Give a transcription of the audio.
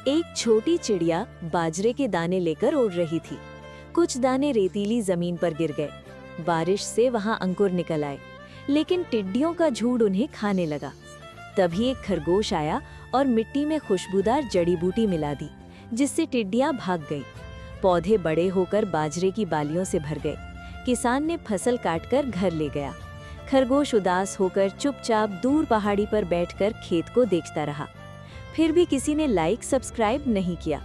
एक छोटी चिड़िया बाजरे के दाने लेकर उड़ रही थी। कुछ दाने रेतीली जमीन पर गिर गए। बारिश से वहां अंकुर निकल आए, लेकिन टिड्डियों का झुंड उन्हें खाने लगा। तभी एक खरगोश आया और मिट्टी में खुशबूदार जड़ी बूटी मिला दी, जिससे टिड्डियां भाग गईं। पौधे बड़े होकर बाजरे की बालियों से भर गए। किसान ने फसल काटकर घर ले गया। खरगोश उदास होकर चुपचाप दूर पहाड़ी पर बैठकर खेत को देखता रहा। फिर भी किसी ने लाइक सब्सक्राइब नहीं किया।